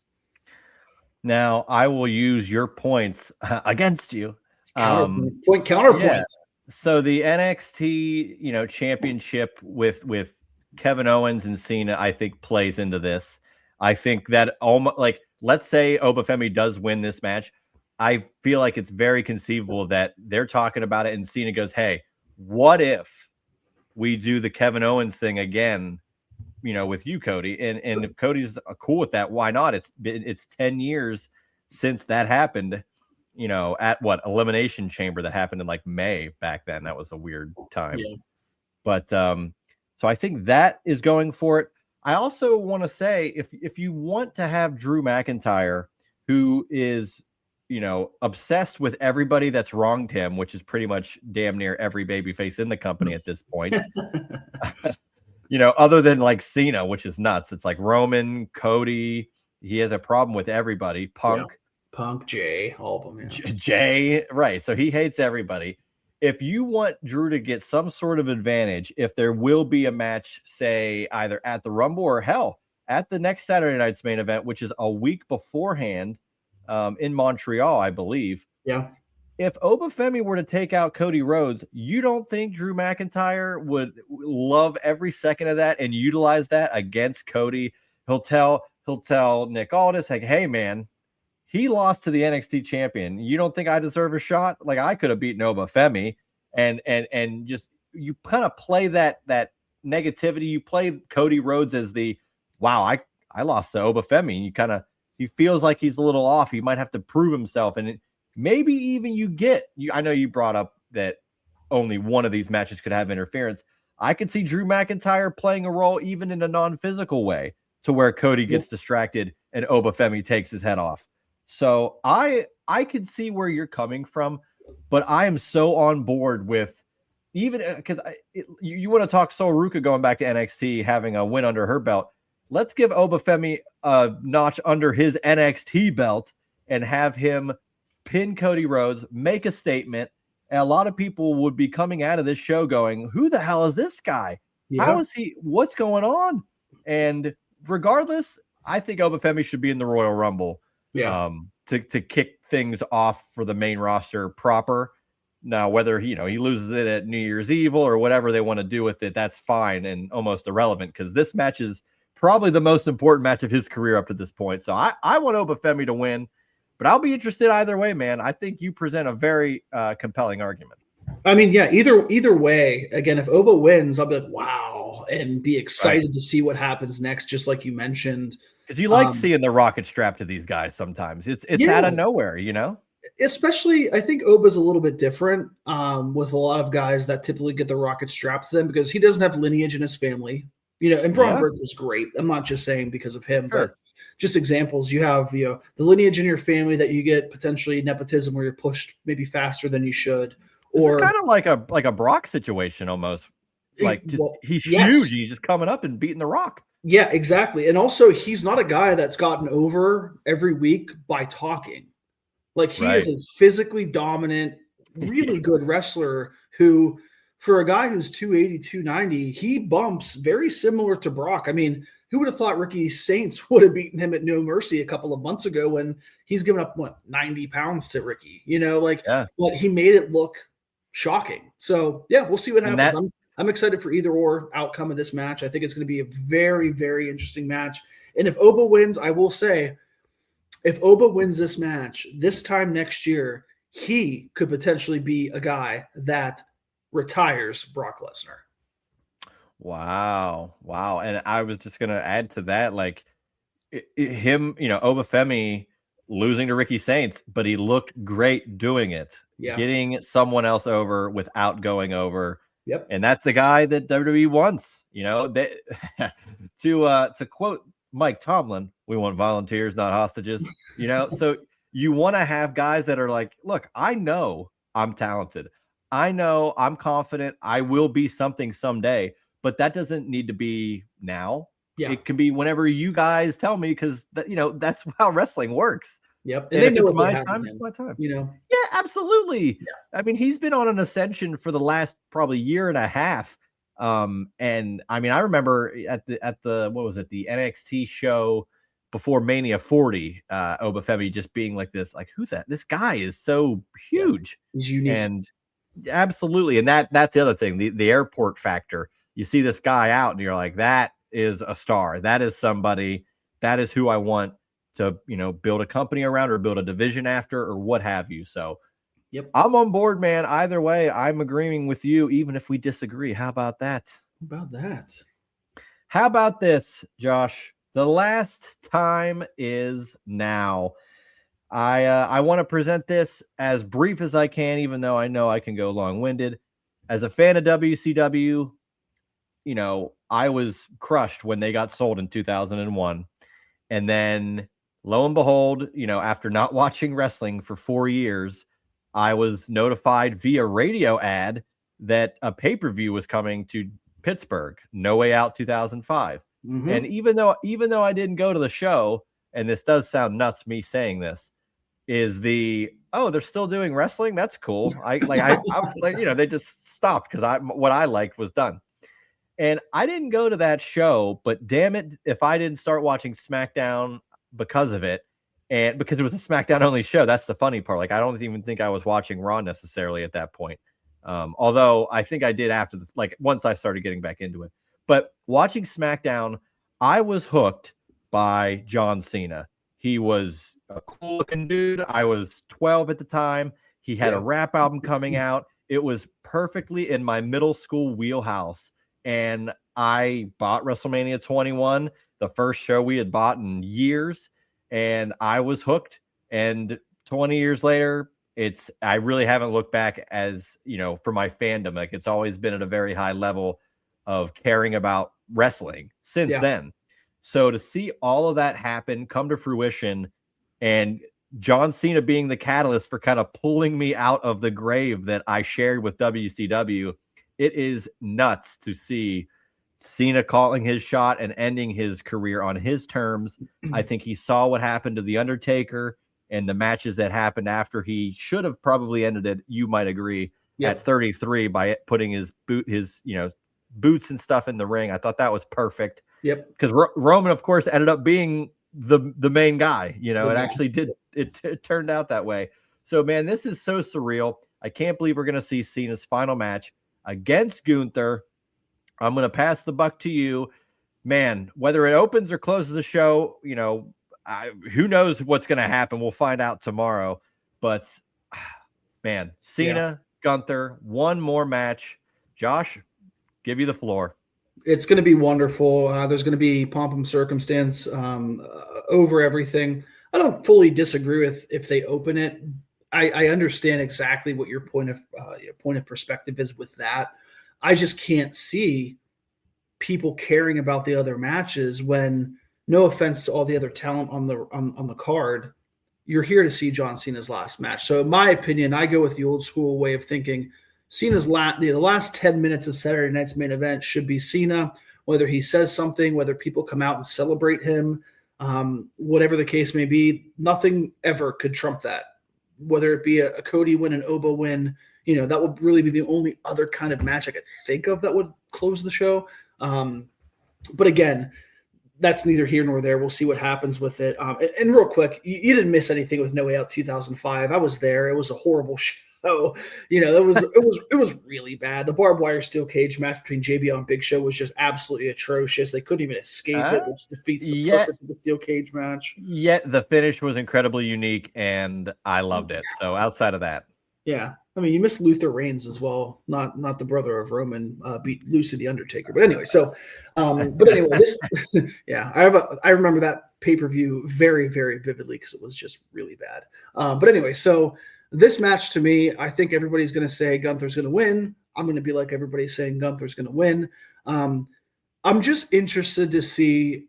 Now, I will use your points against you. Counterpoint. Yeah. So the NXT, championship with Kevin Owens and Cena, I think plays into this. I think that almost let's say Obafemi does win this match. I feel like it's very conceivable that they're talking about it and Cena goes, hey, what if we do the Kevin Owens thing again, with you, Cody? And if Cody's cool with that, why not? It's 10 years since that happened, at Elimination Chamber that happened in May back then. That was a weird time. Yeah. But so I think that is going for it. I also want to say, if you want to have Drew McIntyre, who is, obsessed with everybody that's wronged him, which is pretty much damn near every babyface in the company at this point, other than Cena, which is nuts. It's Roman, Cody. He has a problem with everybody. Punk, Jay, all of them. Yeah. Jay, right. So he hates everybody. If you want Drew to get some sort of advantage, if there will be a match, say either at the Rumble or hell at the next Saturday night's main event, which is a week beforehand in Montreal, I believe. Yeah. if Obafemi were to take out Cody Rhodes, you don't think Drew McIntyre would love every second of that and utilize that against Cody? He'll tell Nick Aldis, like, hey man, he lost to the NXT champion. You don't think I deserve a shot? Like, I could have beaten Obafemi, and just you kind of play that negativity. You play Cody Rhodes as the wow, I lost to Obafemi, and you kind of he feels like he's a little off. He might have to prove himself, and maybe even I know you brought up that only one of these matches could have interference. I could see Drew McIntyre playing a role even in a non-physical way to where Cody gets distracted and Obafemi takes his head off. So I could see where you're coming from, but I am so on board with even because you want to talk Sol Ruka going back to NXT, having a win under her belt. Let's give Obafemi a notch under his NXT belt and have him pin Cody Rhodes, make a statement. And a lot of people would be coming out of this show going, who the hell is this guy? Yeah. How is he? What's going on? And regardless, I think Obafemi should be in the Royal Rumble. Yeah. To kick things off for the main roster proper. Now, whether he loses it at New Year's Eve or whatever they want to do with it, that's fine and almost irrelevant because this match is probably the most important match of his career up to this point. So I want Obafemi to win, but I'll be interested either way, man. I think you present a very compelling argument. I mean, yeah, either way, again, if Oba wins, I'll be like, wow, and be excited to see what happens next, just like you mentioned. Because you like seeing the rocket strapped to these guys sometimes. It's out of nowhere, Especially, I think Oba's a little bit different with a lot of guys that typically get the rocket strapped to them because he doesn't have lineage in his family. And Braun Breaker was great. I'm not just saying because of him, but just examples. You have, the lineage in your family that you get potentially nepotism where you're pushed maybe faster than you should. Or it's kind of like a Brock situation almost. Like he's huge. He's just coming up and beating the Rock. Yeah, exactly. And also, he's not a guy that's gotten over every week by talking. Like, he is a physically dominant, really good wrestler who, for a guy who's 280, 290, he bumps very similar to Brock. I mean, who would have thought Ricky Saints would have beaten him at No Mercy a couple of months ago when he's given up, 90 pounds to Ricky? But he made it look shocking. So, yeah, we'll see what happens. I'm excited for either or outcome of this match. I think it's going to be a very, very interesting match. And if Oba wins, I will say, if Oba wins this match, this time next year, he could potentially be a guy that retires Brock Lesnar. Wow. And I was just going to add to that, like him, Obafemi losing to Ricky Saints, but he looked great doing it, getting someone else over without going over. Yep. And that's the guy that WWE wants, to quote Mike Tomlin, we want volunteers, not hostages, so you want to have guys that are like, look, I know I'm talented. I know I'm confident. I will be something someday, but that doesn't need to be now. Yeah. It can be whenever you guys tell me, because that's how wrestling works. Yep. And if it's my time, it's my time. Yeah, absolutely. Yeah. I mean, he's been on an ascension for the last probably year and a half. And I mean, I remember at the what was it, the NXT show before Mania 40, Obafemi just being like this, like, who's that? This guy is so huge. He's unique. And absolutely. And that's the other thing, the airport factor. You see this guy out and you're like, that is a star. That is somebody. That is who I want to, build a company around or build a division after or what have you. So yep, I'm on board, man. Either way, I'm agreeing with you, even if we disagree. How about that? How about this, Josh? The last time is now. I want to present this as brief as I can, even though I know I can go long-winded. As a fan of WCW, I was crushed when they got sold in 2001. And then, lo and behold, after not watching wrestling for 4 years, I was notified via radio ad that a pay-per-view was coming to Pittsburgh, No Way Out 2005. Mm-hmm. And even though I didn't go to the show, and this does sound nuts, me saying this, is they're still doing wrestling? That's cool. I was like, they just stopped because what I liked was done. And I didn't go to that show, but damn it, if I didn't start watching SmackDown because of it. And because it was a SmackDown only show, that's the funny part. Like, I don't even think I was watching Raw necessarily at that point. Although I think I did after once I started getting back into it. But watching SmackDown, I was hooked by John Cena. He was a cool looking dude. I was 12 at the time. He had a rap album coming out. It was perfectly in my middle school wheelhouse. And I bought WrestleMania 21, the first show we had bought in years. And I was hooked. And 20 years later, I really haven't looked back as, for my fandom. Like, it's always been at a very high level of caring about wrestling since then. So to see all of that happen, come to fruition, and John Cena being the catalyst for kind of pulling me out of the grave that I shared with WCW, it is nuts to see Cena calling his shot and ending his career on his terms. I think he saw what happened to The Undertaker and the matches that happened after he should have probably ended it, you might agree, at 33 by putting his boots and stuff in the ring. I thought that was perfect. Yep. Because Roman, of course, ended up being the main guy. It actually did. It turned out that way. So, man, this is so surreal. I can't believe we're going to see Cena's final match against Gunther. I'm going to pass the buck to you, man. Whether it opens or closes the show, who knows what's going to happen? We'll find out tomorrow. But, man, Cena, Gunther, one more match. Josh, give you the floor. It's going to be wonderful. There's going to be pomp and circumstance over everything. I don't fully disagree with if they open it. I understand exactly what your point of perspective is with that. I just can't see people caring about the other matches when, no offense to all the other talent on the card, you're here to see John Cena's last match. So in my opinion, I go with the old school way of thinking. Cena's the last 10 minutes of Saturday night's main event should be Cena, whether he says something, whether people come out and celebrate him, whatever the case may be. Nothing ever could trump that. Whether it be a Cody win, an Oba win, that would really be the only other kind of match I could think of that would close the show. But again, that's neither here nor there. We'll see what happens with it. And real quick, you didn't miss anything with No Way Out 2005. I was there. It was a horrible show. It was really bad. The barbed wire steel cage match between JBL and Big Show was just absolutely atrocious. They couldn't even escape it, which defeats the purpose of the steel cage match. Yet the finish was incredibly unique, and I loved it. So outside of that, I mean, you missed Luther Reigns as well, not the brother of Roman, beat Lucy the Undertaker. But anyway, this, I remember that pay-per-view very, very vividly because it was just really bad. But anyway, so this match to me, I think everybody's going to say Gunther's going to win. I'm going to be like everybody's saying Gunther's going to win. I'm just interested to see,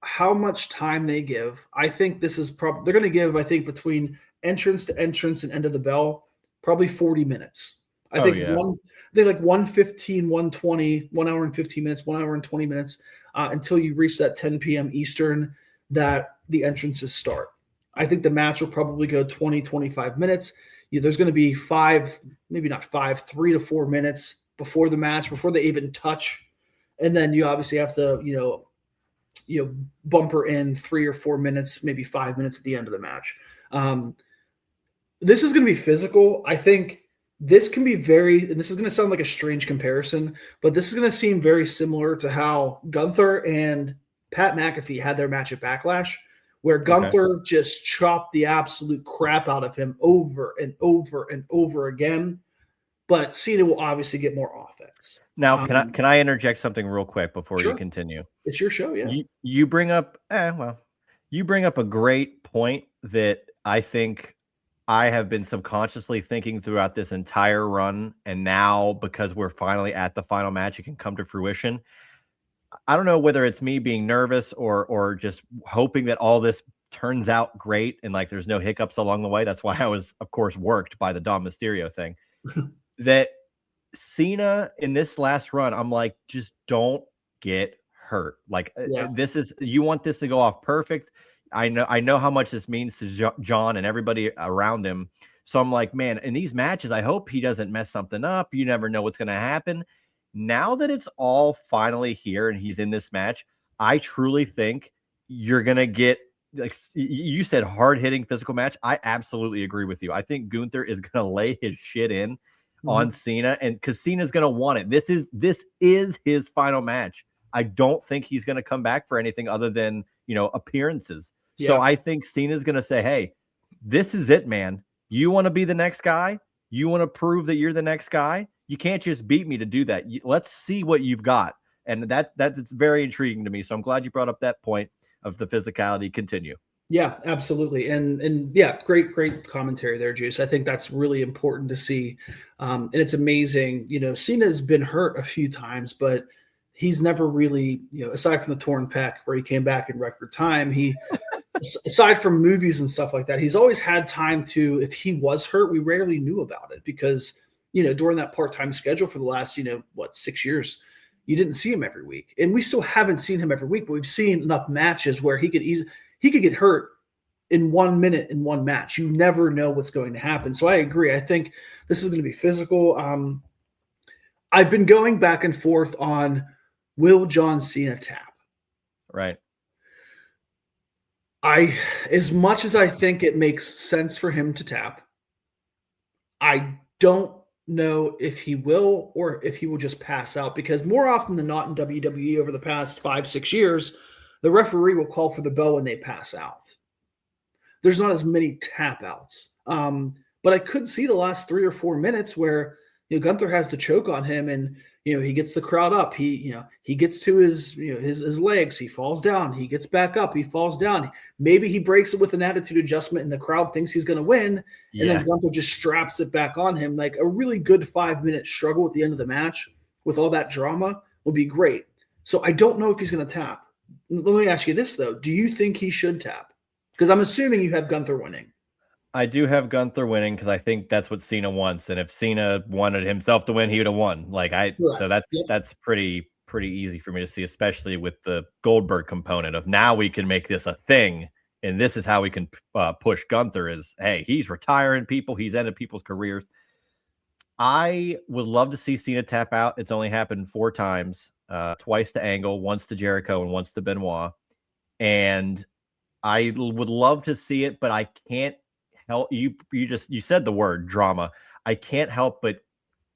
how much time they give. I think this is probably, they're going to give, I think, between entrance to entrance and end of the bell, probably 40 minutes. I think 115, 120, 1 hour and 15 minutes, 1 hour and 20 minutes until you reach that 10 p.m. Eastern that the entrances start. I think the match will probably go 20, 25 minutes. There's going to be 3 to 4 minutes before the match, before they even touch. And then you obviously have to, bumper in 3 or 4 minutes, maybe 5 minutes at the end of the match. This is going to be physical. I think this can be and this is going to sound like a strange comparison, but this is going to seem very similar to how Gunther and Pat McAfee had their match at Backlash, where Gunther just chopped the absolute crap out of him over and over and over again. But Cena will obviously get more offense. Now, can I interject something real quick before you continue? It's your show, yeah. You bring up a great point that I think I have been subconsciously thinking throughout this entire run, and now because we're finally at the final match, it can come to fruition. I don't know whether it's me being nervous or just hoping that all this turns out great and like there's no hiccups along the way. That's why I was, of course, worked by the Dom Mysterio thing. That Cena in this last run, I'm like, just don't get hurt. Like you want this to go off perfect. I know how much this means to John and everybody around him. So I'm like, man, in these matches, I hope he doesn't mess something up. You never know what's going to happen. Now that it's all finally here and he's in this match, I truly think you're going to get like you said, hard hitting physical match. I absolutely agree with you. I think Gunther is going to lay his shit in on Cena, and because Cena's going to want it. This is his final match. I don't think he's going to come back for anything other than, appearances. Yeah. So I think Cena's going to say, hey, this is it, man. You want to be the next guy? You want to prove that you're the next guy? You can't just beat me to do that. Let's see what you've got. And that's very intriguing to me. So I'm glad you brought up that point of the physicality. Continue. Yeah, absolutely. And yeah, great commentary there, Juice. I think that's really important to see. And it's amazing. Cena's been hurt a few times, but he's never really, aside from the torn pec where he came back in record time, aside from movies and stuff like that, he's always had time to, if he was hurt, we rarely knew about it because, during that part-time schedule for the last, 6 years, you didn't see him every week. And we still haven't seen him every week, but we've seen enough matches where he could get hurt in 1 minute in one match. You never know what's going to happen. So I agree. I think this is going to be physical. I've been going back and forth on, will John Cena tap? Right. As much as I think it makes sense for him to tap, I don't know if he will or if he will just pass out, because more often than not in WWE over the past 5-6 years, the referee will call for the bell when they pass out. There's not as many tap outs. But I could see the last 3 or 4 minutes where Gunther has the choke on him and he gets the crowd up. He gets to his legs, he falls down, he gets back up, he falls down. Maybe he breaks it with an attitude adjustment and the crowd thinks he's going to win. And then Gunther just straps it back on him. Like a really good 5-minute struggle at the end of the match with all that drama would be great. So I don't know if he's going to tap. Let me ask you this though. Do you think he should tap? Because I'm assuming you have Gunther winning. I do have Gunther winning because I think that's what Cena wants, and if Cena wanted himself to win, he would have won. So that's pretty easy for me to see, especially with the Goldberg component of now we can make this a thing, and this is how we can push Gunther. Is hey, he's retiring people, he's ended people's careers. I would love to see Cena tap out. It's only happened 4 times, twice to Angle, once to Jericho, and once to Benoit, and I would love to see it, but I can't help you said the word drama. I can't help but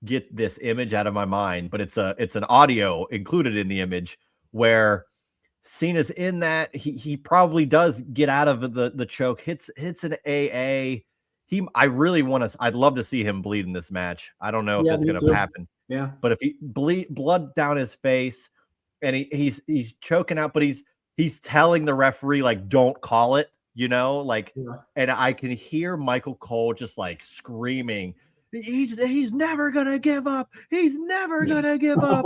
get this image out of my mind, but it's an audio included in the image where Cena's in that he probably does get out of the choke, hits an AA. I'd love to see him bleed in this match. I don't know if it's going to happen. Yeah. But if he blood down his face and he's choking out, but he's telling the referee don't call it. And I can hear Michael Cole just screaming, he's never gonna give up. He's never gonna give up.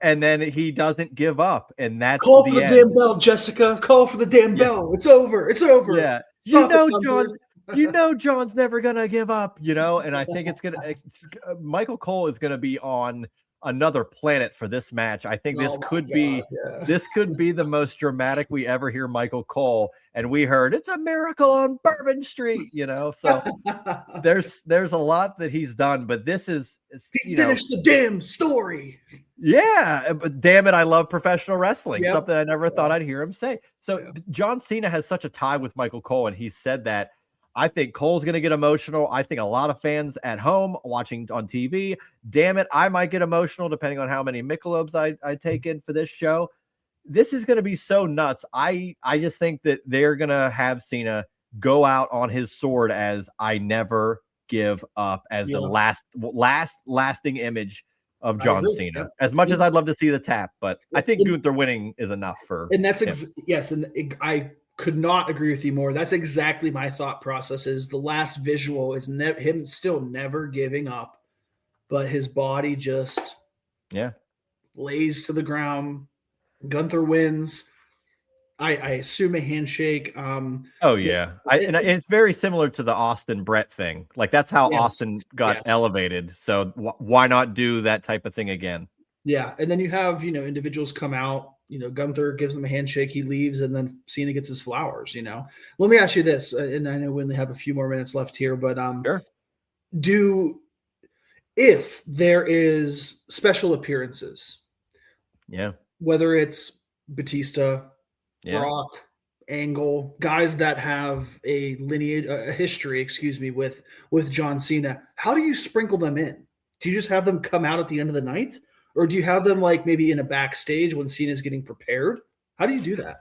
And then he doesn't give up, and that's call for the damn bell, Jessica. Call for the damn bell. It's over. It's over. Yeah, John. John's never gonna give up. And I think Michael Cole is gonna be on another planet for this match. I think this could be the most dramatic we ever hear Michael Cole. And we heard it's a miracle on Bourbon Street, so there's a lot that he's done, but this is finish the damn story. Yeah, but damn it, I love professional wrestling. Something I never thought I'd hear him say. So John Cena has such a tie with Michael Cole, and he said that. I think Cole's going to get emotional. I think a lot of fans at home watching on TV, damn it, I might get emotional depending on how many Michelobs I take in for this show. This is going to be so nuts. I just think that they're going to have Cena go out on his sword as I never give up, as the lasting image of John Cena. As much as I'd love to see the tap, but I think Gunther winning is enough for and that's I could not agree with you more. That's exactly my thought process. Is the last visual is him still never giving up, but his body just lays to the ground. Gunther wins. I assume a handshake. And it's very similar to the Austin Brett thing. That's how Austin got elevated. So why not do that type of thing again? Yeah, and then you have individuals come out. Gunther gives him a handshake, he leaves, and then Cena gets his flowers. Let me ask you this, and I know we only have a few more minutes left here, but sure. If there is special appearances, whether whether it's Batista, Brock, Angle, guys that have a lineage, a history, with John Cena. How do you sprinkle them in? Do you just have them come out at the end of the night, or do you have them like maybe in a backstage when Cena's getting prepared? How do you do that?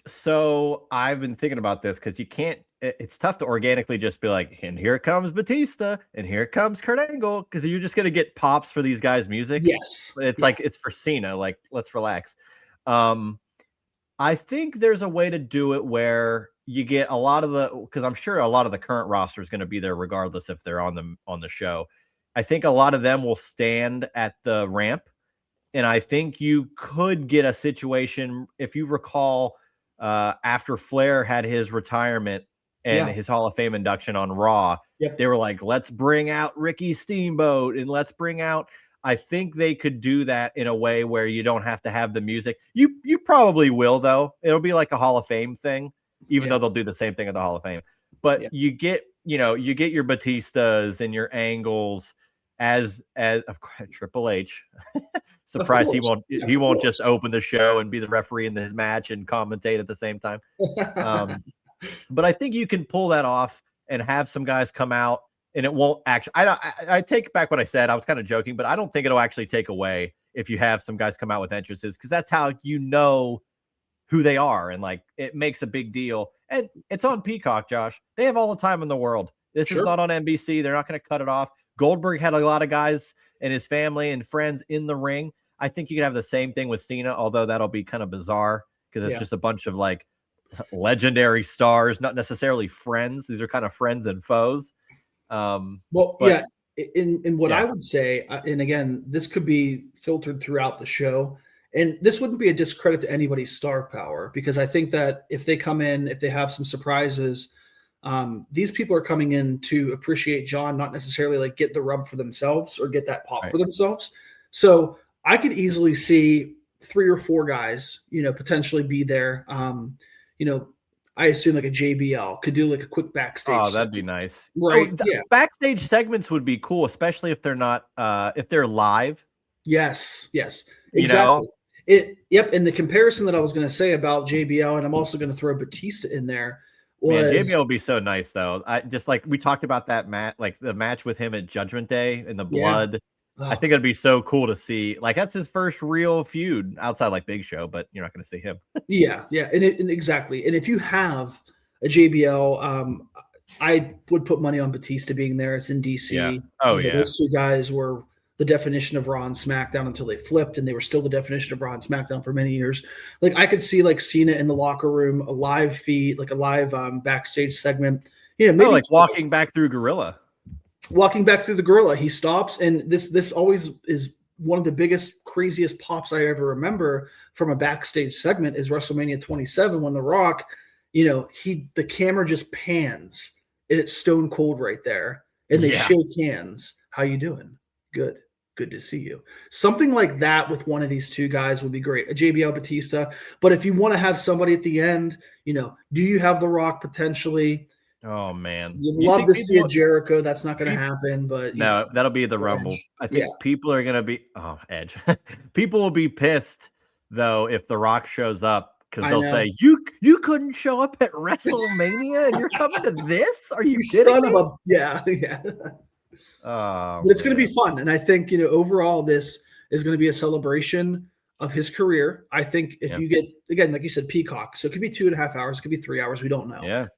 So I've been thinking about this because you can't. It's tough to organically just be like, and here comes Batista, and here comes Kurt Angle, because you're just gonna get pops for these guys' music. Yes, It's like it's for Cena. Like, let's relax. I think there's a way to do it where you get a lot of because I'm sure a lot of the current roster is going to be there regardless if they're on the show. I think a lot of them will stand at the ramp, and I think you could get a situation, if you recall, after Flair had his retirement and his Hall of Fame induction on Raw. Yep. They were like, let's bring out Ricky Steamboat and let's bring out. I think they could do that in a way where you don't have to have the music. You probably will, though. It'll be like a Hall of Fame thing, even though they'll do the same thing at the Hall of Fame. But you get your Batistas and your Angles as of course, Triple H. Surprised he won't just open the show and be the referee in his match and commentate at the same time. But I think you can pull that off and have some guys come out. And it won't actually. I take back what I said. I was kind of joking, but I don't think it'll actually take away if you have some guys come out with entrances, because that's how you know who they are, and like it makes a big deal. And it's on Peacock, Josh. They have all the time in the world. This is not on NBC. They're not going to cut it off. Goldberg had a lot of guys and his family and friends in the ring. I think you could have the same thing with Cena, although that'll be kind of bizarre because it's just a bunch of like legendary stars, not necessarily friends. These are kind of friends and foes. In what I would say, and again, this could be filtered throughout the show, and this wouldn't be a discredit to anybody's star power, because I think that if they come in, if they have some surprises, these people are coming in to appreciate John, not necessarily like get the rub for themselves or get that pop for themselves. So I could easily see 3 or 4 guys, potentially be there. I assume like a JBL could do like a quick backstage. Oh, that'd be nice. Right. Backstage segments would be cool, especially if they're not, if they're live. Yes. Exactly. And the comparison that I was going to say about JBL, and I'm also going to throw Batista in there. JBL would be so nice though. I just like we talked about that match, like the match with him at Judgment Day and the blood. I think it'd be so cool to see. Like that's his first real feud outside like Big Show, but you're not going to see him. And exactly. And if you have a JBL, I would put money on Batista being there. It's in DC. Yeah. Those 2 guys were the definition of Raw and SmackDown until they flipped, and they were still the definition of Raw and SmackDown for many years. Like I could see like Cena in the locker room, a live feed, like a live backstage segment. Maybe like walking back through Gorilla. Walking back through the Gorilla, he stops, and this always is one of the biggest, craziest pops I ever remember from a backstage segment is WrestleMania 27 when The Rock, the camera just pans and it's stone cold right there, and they shake hands. How you doing? Good to see you. Something like that with one of these 2 guys would be great. A JBL Batista, but if you want to have somebody at the end, do you have The Rock potentially? Oh man, you'd love to see a Jericho. That's not going to happen, but no, that'll be the Rumble. I think people are going to be Edge. People will be pissed though if The Rock shows up, because they'll say you couldn't show up at WrestleMania and you're coming to this. Are you kidding me? But it's going to be fun, and I think overall this is going to be a celebration of his career. I think if you get, again, like you said, Peacock, so it could be 2.5 hours, it could be 3 hours. We don't know.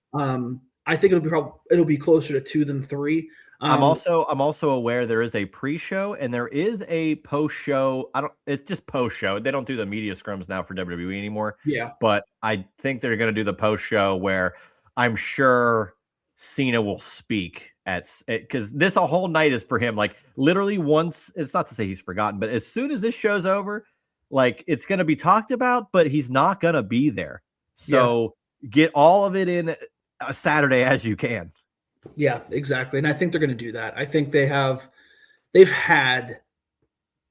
I think it'll be closer to 2 than 3. I'm also aware there is a pre-show and there is a post-show. It's just post-show. They don't do the media scrums now for WWE anymore. Yeah. But I think they're going to do the post-show where I'm sure Cena will speak because this whole night is for him. Like literally once, it's not to say he's forgotten, but as soon as this show's over, like it's going to be talked about, but he's not going to be there. So get all of it in a Saturday as you can. Yeah, exactly. And I think they're going to do that. I think they've had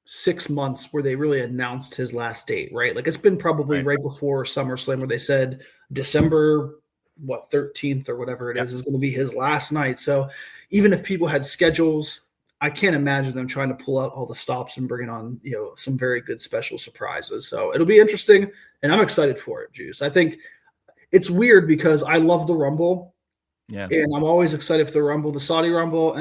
6 months where they really announced his last date, right? Like it's been probably right before SummerSlam where they said December 13th or whatever it is going to be his last night. So even if people had schedules, I can't imagine them trying to pull out all the stops and bringing on, some very good special surprises. So it'll be interesting, and I'm excited for it, Juice. I think it's weird because I love the Rumble. Yeah. And I'm always excited for the Rumble. The Saudi Rumble,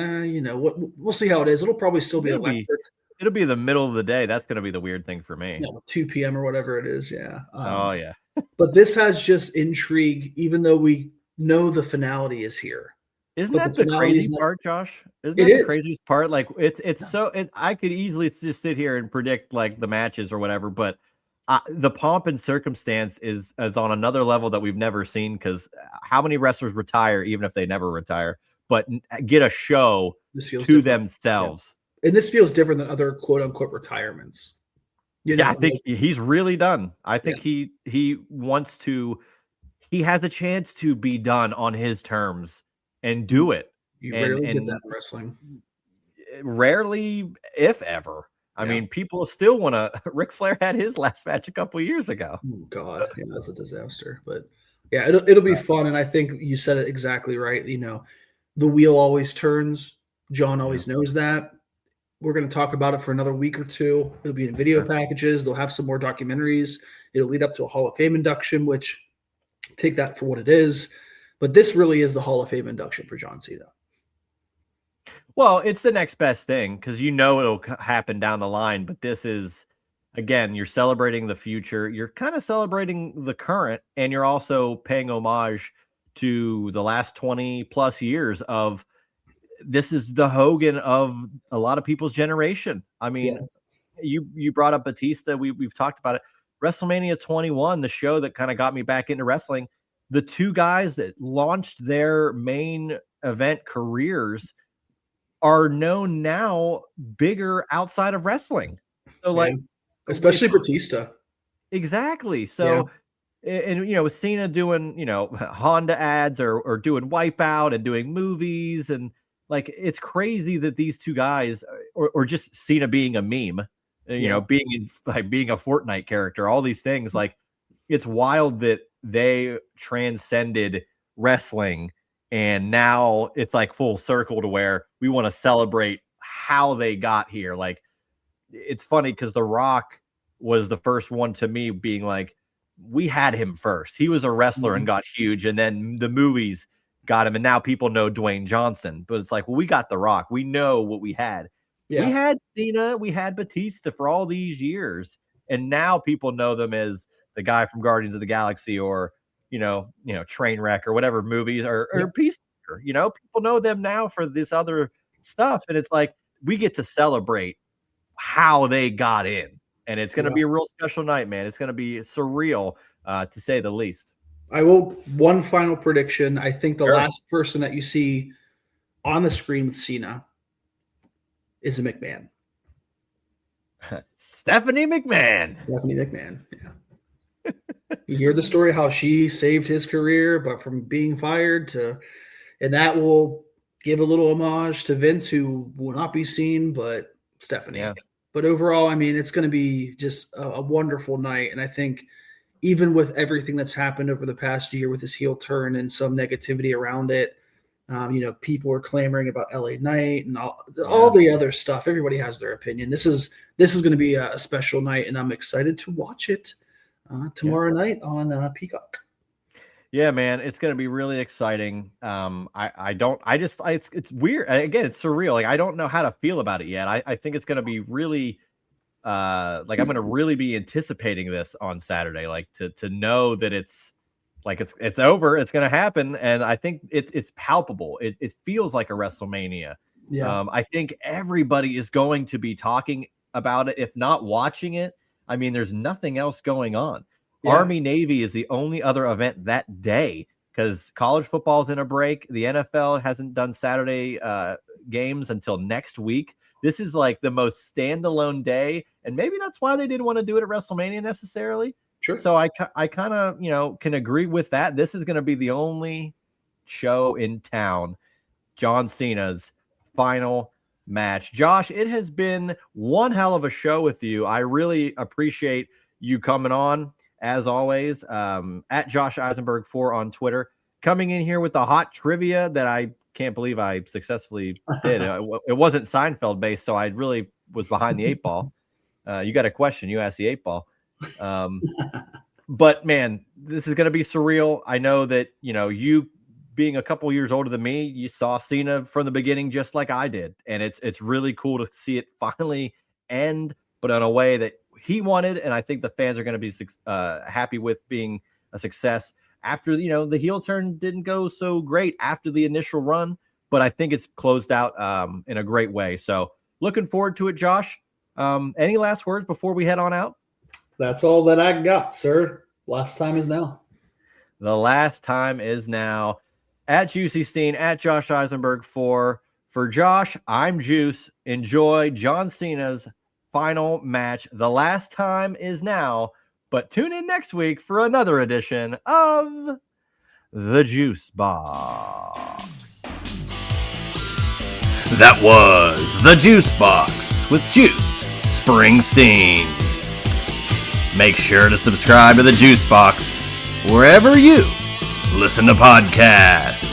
we'll see how it is. It'll probably still be electric. It'll be the middle of the day. That's going to be the weird thing for me. 2 p.m. or whatever it is. Yeah. Oh, yeah. But this has just intrigue, even though we know the finality is here. Isn't that the crazy part, Josh? Isn't that the craziest part? Like I could easily just sit here and predict like the matches or whatever, but the pomp and circumstance is on another level that we've never seen, because how many wrestlers retire even if they never retire, but get a show to themselves. Yeah. And this feels different than other quote unquote retirements. I think he's really done. I think he wants to, he has a chance to be done on his terms and do it. You rarely get that in wrestling. Rarely, if ever. I mean, people still want to. Ric Flair had his last match a couple of years ago. Oh God, yeah, that's a disaster. But yeah, it'll be fun, and I think you said it exactly right. The wheel always turns. John always knows that. We're going to talk about it for another week or two. It'll be in video packages. They'll have some more documentaries. It'll lead up to a Hall of Fame induction, which take that for what it is. But this really is the Hall of Fame induction for John Cena. Well, it's the next best thing, because it'll happen down the line. But this is, again, you're celebrating the future. You're kind of celebrating the current, and you're also paying homage to the last 20 plus years of, this is the Hogan of a lot of people's generation. I mean, you brought up Batista. We've talked about it. WrestleMania 21, the show that kind of got me back into wrestling. The two guys that launched their main event careers are known now bigger outside of wrestling. So especially Batista. Exactly. So, and with Cena doing, Honda ads or doing Wipeout and doing movies, and like, it's crazy that these two guys, or just Cena being a meme, being a Fortnite character, all these things, like, it's wild that they transcended wrestling. And now it's like full circle to where we want to celebrate how they got here. Like, it's funny because The Rock was the first one to me being like, we had him first. He was a wrestler and got huge. And then the movies got him. And now people know Dwayne Johnson. But it's like, well, we got The Rock. We know what we had. Yeah. We had Cena. We had Batista for all these years. And now people know them as the guy from Guardians of the Galaxy, or Trainwreck, or whatever movies, or Peacemaker. People know them now for this other stuff. And it's like, we get to celebrate how they got in. And it's going to be a real special night, man. It's going to be surreal, to say the least. One final prediction. I think the last person that you see on the screen with Cena is a McMahon. Stephanie McMahon. Yeah. You hear the story how she saved his career, but from being fired and that will give a little homage to Vince, who will not be seen, but Stephanie. Yeah. But overall, I mean, it's going to be just a wonderful night. And I think even with everything that's happened over the past year with his heel turn and some negativity around it, people are clamoring about LA Knight and all the other stuff. Everybody has their opinion. This is going to be a special night, and I'm excited to watch it tomorrow night on Peacock. Yeah, man, it's going to be really exciting. It's weird. Again, it's surreal. Like, I don't know how to feel about it yet. I think it's going to be really, I'm going to really be anticipating this on Saturday, like to know that it's over, it's going to happen. And I think it's palpable. It feels like a WrestleMania. Yeah. I think everybody is going to be talking about it, if not watching it. I mean, there's nothing else going on. Yeah. Army Navy is the only other event that day, because college football's in a break. The NFL hasn't done Saturday games until next week. This is like the most standalone day, and maybe that's why they didn't want to do it at WrestleMania necessarily. Sure. So I kind of can agree with that. This is going to be the only show in town. John Cena's final match. Josh, it has been one hell of a show with you. I really appreciate you coming on. As always, at Josh Isenberg 4 on Twitter, coming in here with the hot trivia that I can't believe I successfully did. It wasn't Seinfeld based, so I really was behind the 8 ball. You got a question, you asked the 8 ball. But man, this is going to be surreal. I know that, you being a couple years older than me, you saw Cena from the beginning just like I did. And it's really cool to see it finally end, but in a way that he wanted. And I think the fans are going to be happy with being a success after, the heel turn didn't go so great after the initial run, but I think it's closed out in a great way. So looking forward to it, Josh. Any last words before we head on out? That's all that I got, sir. Last time is now. The last time is now. At Juicy Steen, at Josh Isenberg for Josh, I'm Juice. Enjoy John Cena's final match. The last time is now, but tune in next week for another edition of The Juice Box. That was The Juice Box with Juice Springsteen. Make sure to subscribe to The Juice Box wherever you listen to podcasts.